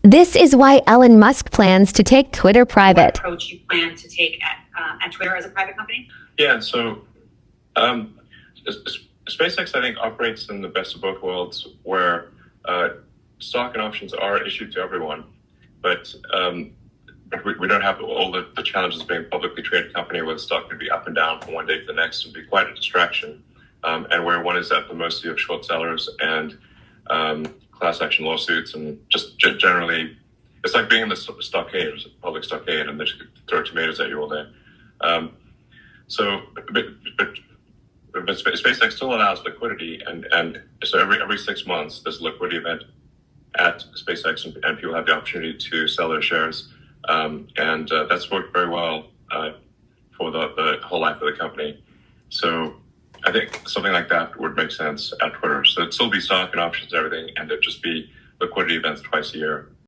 This is why Elon Musk plans to take Twitter private. What approach you plan to take at Twitter as a private company? Yeah, so um, SpaceX, I think, operates in the best of both worlds, where stock and options are issued to everyone, but we don't have all the challenges of being a publicly traded company where the stock can be up and down from one day to the next and be quite a distraction, and where one is at the mercy of short sellers and class action lawsuits, and just generally, it's like being in the stockade, public stockade, and they just throw tomatoes at you all day. But SpaceX still allows liquidity, and so every 6 months there's a liquidity event at SpaceX, and people have the opportunity to sell their shares, and that's worked very well for the whole life of the company. So I think something like that would make sense at Twitter. So it'd still be stock and options and everything, and there'd just be liquidity events twice a year.